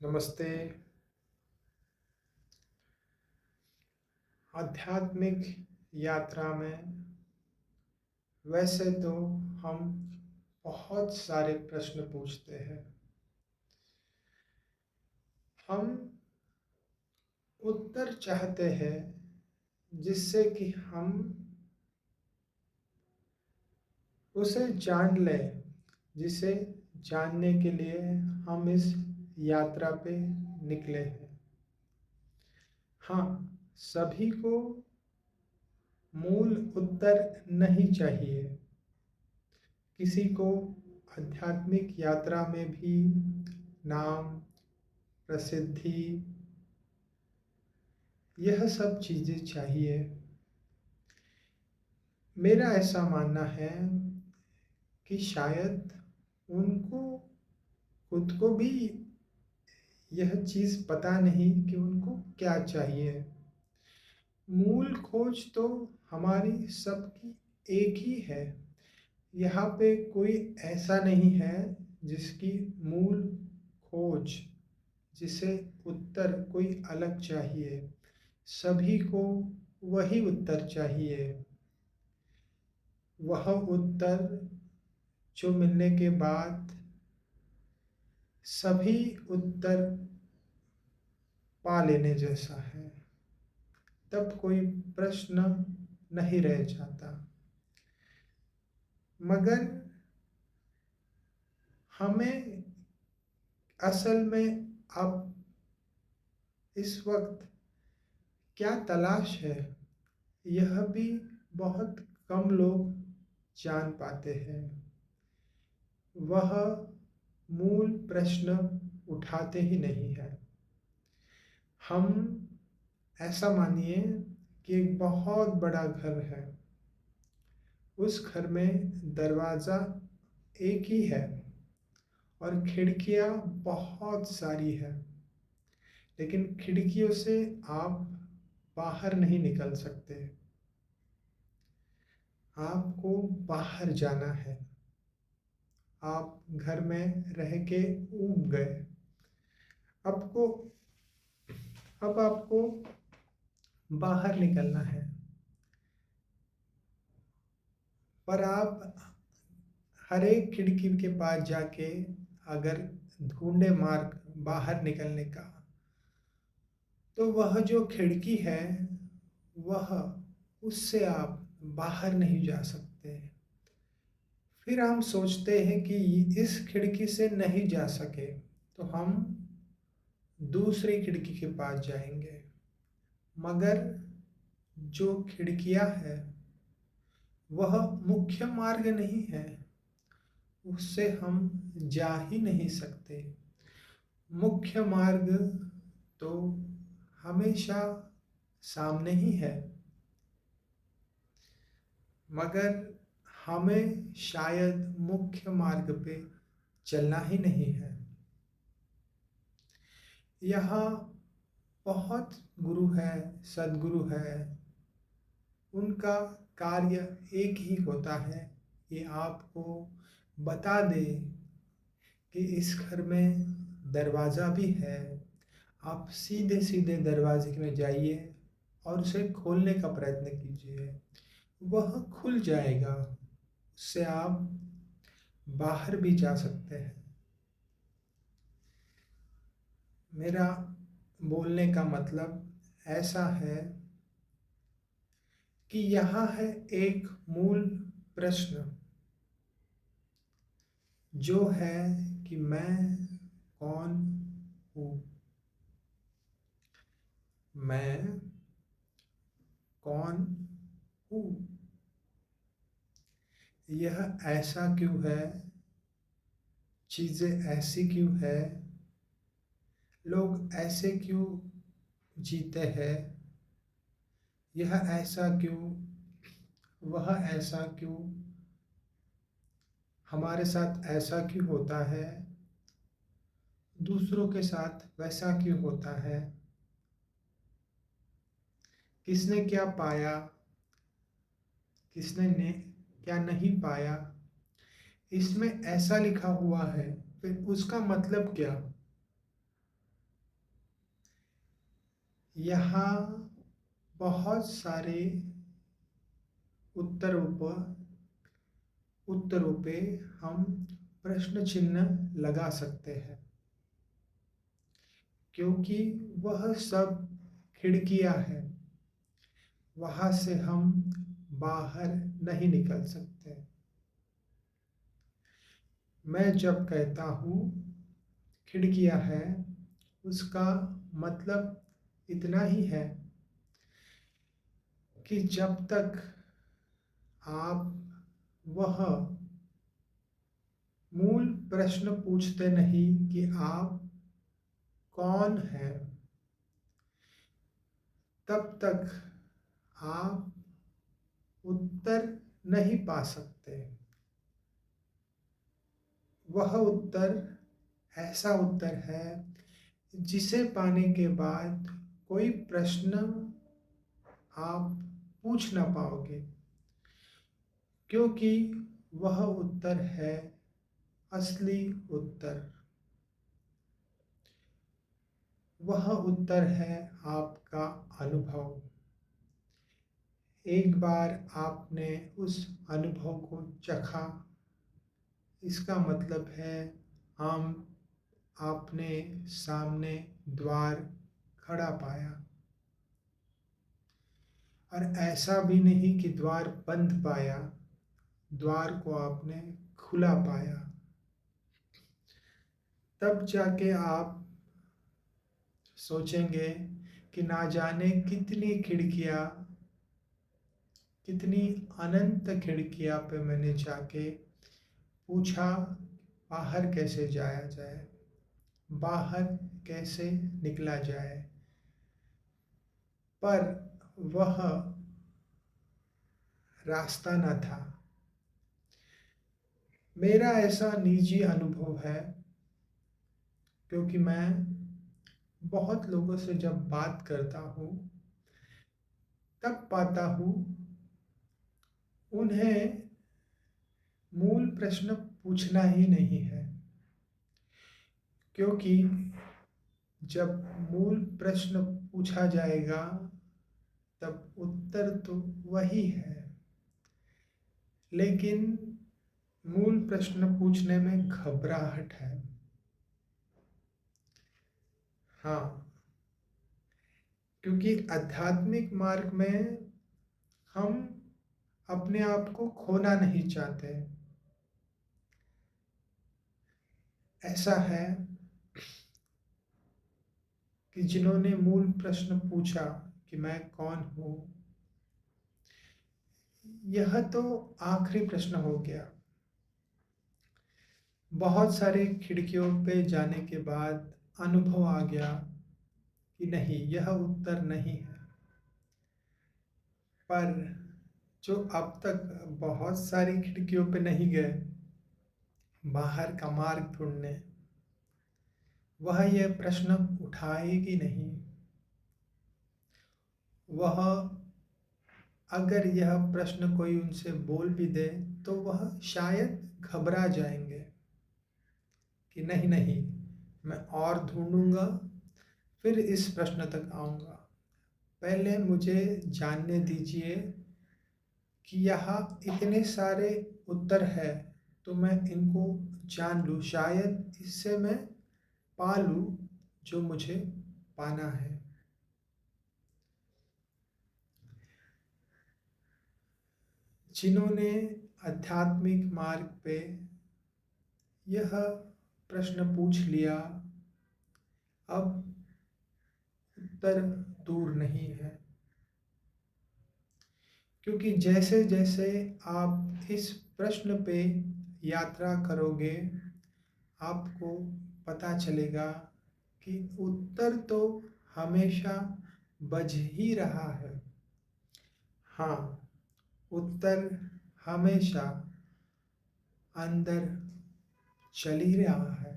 नमस्ते। आध्यात्मिक यात्रा में वैसे तो हम बहुत सारे प्रश्न पूछते हैं। हम उत्तर चाहते हैं जिससे कि हम उसे जान लें, जिसे जानने के लिए हम इस यात्रा पे निकले हैं। हाँ, सभी को मूल उत्तर नहीं चाहिए। किसी को आध्यात्मिक यात्रा में भी नाम, प्रसिद्धि, यह सब चीज़ें चाहिए। मेरा ऐसा मानना है कि शायद उनको खुद को भी यह चीज़ पता नहीं कि उनको क्या चाहिए। मूल खोज तो हमारी सबकी एक ही है। यहाँ पे कोई ऐसा नहीं है जिसकी मूल खोज, जिसे उत्तर कोई अलग चाहिए। सभी को वही उत्तर चाहिए। वह उत्तर जो मिलने के बाद सभी उत्तर पा लेने जैसा है, तब कोई प्रश्न नहीं रह जाता। मगर हमें असल में अब इस वक्त क्या तलाश है, यह भी बहुत कम लोग जान पाते हैं। वह मूल प्रश्न उठाते ही नहीं है। हम ऐसा मानिए कि एक बहुत बड़ा घर है। उस घर में दरवाज़ा एक ही है और खिड़कियाँ बहुत सारी है, लेकिन खिड़कियों से आप बाहर नहीं निकल सकते। आपको बाहर जाना है। आप घर में रह के ऊब गए। आपको अब आपको बाहर निकलना है, पर आप हर एक खिड़की के पास जाके अगर ढूंढे मार्ग बाहर निकलने का, तो वह जो खिड़की है, वह उससे आप बाहर नहीं जा सकते। फिर हम सोचते हैं कि इस खिड़की से नहीं जा सके तो हम दूसरी खिड़की के पास जाएंगे। मगर जो खिड़कियां है वह मुख्य मार्ग नहीं है, उससे हम जा ही नहीं सकते। मुख्य मार्ग तो हमेशा सामने ही है, मगर हमें शायद मुख्य मार्ग पे चलना ही नहीं है। यहाँ बहुत गुरु है, सद्गुरु है। उनका कार्य एक ही होता है कि आपको बता दे कि इस घर में दरवाज़ा भी है। आप सीधे सीधे दरवाजे में जाइए और उसे खोलने का प्रयत्न कीजिए। वह खुल जाएगा। उससे आप बाहर भी जा सकते हैं। मेरा बोलने का मतलब ऐसा है कि यहाँ है एक मूल प्रश्न, जो है कि मैं कौन हूँ। मैं कौन हूँ। यह ऐसा क्यों है, चीज़ें ऐसी क्यों है, लोग ऐसे क्यों जीते हैं, यह ऐसा क्यों, वह ऐसा क्यों, हमारे साथ ऐसा क्यों होता है, दूसरों के साथ वैसा क्यों होता है, किसने क्या पाया, किसने ने क्या नहीं पाया, इसमें ऐसा लिखा हुआ है, फिर उसका मतलब क्या। यहाँ बहुत सारे उत्तरों पे हम प्रश्न चिन्ह लगा सकते हैं, क्योंकि वह सब खिड़कियां हैं, वहां से हम बाहर नहीं निकल सकते। मैं जब कहता हूँ खिड़कियां हैं, उसका मतलब इतना ही है कि जब तक आप वह मूल प्रश्न पूछते नहीं कि आप कौन हैं, तब तक आप उत्तर नहीं पा सकते। वह उत्तर ऐसा उत्तर है जिसे पाने के बाद कोई प्रश्न आप पूछ ना पाओगे, क्योंकि वह उत्तर है असली उत्तर। वह उत्तर है आपका अनुभव। एक बार आपने उस अनुभव को चखा, इसका मतलब है हम आपने सामने द्वार खड़ा पाया। और ऐसा भी नहीं कि द्वार बंद पाया, द्वार को आपने खुला पाया। तब जाके आप सोचेंगे कि ना जाने कितनी खिड़कियां, कितनी अनंत खिड़कियां पे मैंने जाके पूछा बाहर कैसे जाया जाए, बाहर कैसे निकला जाए। पर वह रास्ता न था। मेरा ऐसा निजी अनुभव है, क्योंकि मैं बहुत लोगों से जब बात करता हूँ तब पाता हूँ उन्हें मूल प्रश्न पूछना ही नहीं है, क्योंकि जब मूल प्रश्न पूछा जाएगा तब उत्तर तो वही है। लेकिन मूल प्रश्न पूछने में घबराहट है। हाँ, क्योंकि आध्यात्मिक मार्ग में हम अपने आप को खोना नहीं चाहते। ऐसा है कि जिन्होंने मूल प्रश्न पूछा कि मैं कौन हूँ, यह तो आखिरी प्रश्न हो गया। बहुत सारे खिड़कियों पे जाने के बाद अनुभव आ गया कि नहीं, यह उत्तर नहीं है। पर जो अब तक बहुत सारी खिड़कियों पे नहीं गए बाहर का मार्ग ढूंढने, वह यह प्रश्न उठाएगी नहीं। वह अगर यह प्रश्न कोई उनसे बोल भी दे तो वह शायद घबरा जाएंगे कि नहीं नहीं, मैं और ढूंढूंगा, फिर इस प्रश्न तक आऊंगा। पहले मुझे जानने दीजिए कि यहाँ इतने सारे उत्तर है, तो मैं इनको जान लूँ, शायद इससे मैं पा लूँ जो मुझे पाना है। जिन्होंने आध्यात्मिक मार्ग पे यह प्रश्न पूछ लिया, अब उत्तर दूर नहीं है। क्योंकि जैसे जैसे आप इस प्रश्न पे यात्रा करोगे, आपको पता चलेगा कि उत्तर तो हमेशा बज ही रहा है। हाँ, उत्तर हमेशा अंदर चल ही रहा है।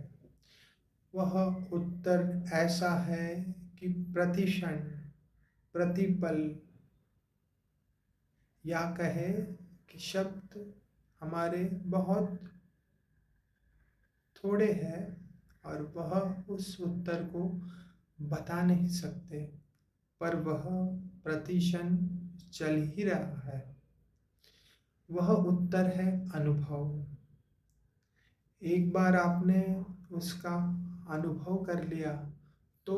वह उत्तर ऐसा है कि प्रति क्षण, प्रति पल, या कहे कि शब्द हमारे बहुत थोड़े हैं और वह उस उत्तर को बता नहीं सकते। पर वह प्रतिक्षण चल ही रहा है। वह उत्तर है अनुभव। एक बार आपने उसका अनुभव कर लिया तो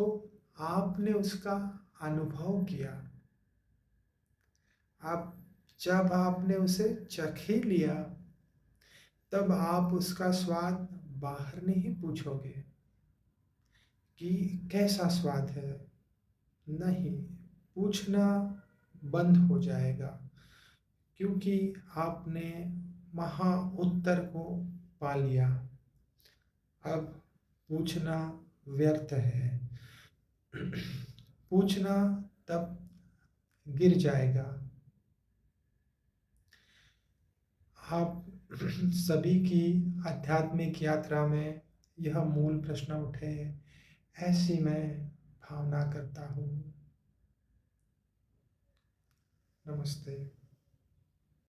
आपने उसका अनुभव किया। आप जब आपने उसे चख ही लिया तब आप उसका स्वाद बाहर नहीं पूछोगे कि कैसा स्वाद है। नहीं, पूछना बंद हो जाएगा, क्योंकि आपने महा उत्तर को पा लिया। अब पूछना व्यर्थ है। पूछना तब गिर जाएगा। आप सभी की आध्यात्मिक यात्रा में यह मूल प्रश्न उठे, ऐसी मैं भावना करता हूँ। नमस्ते।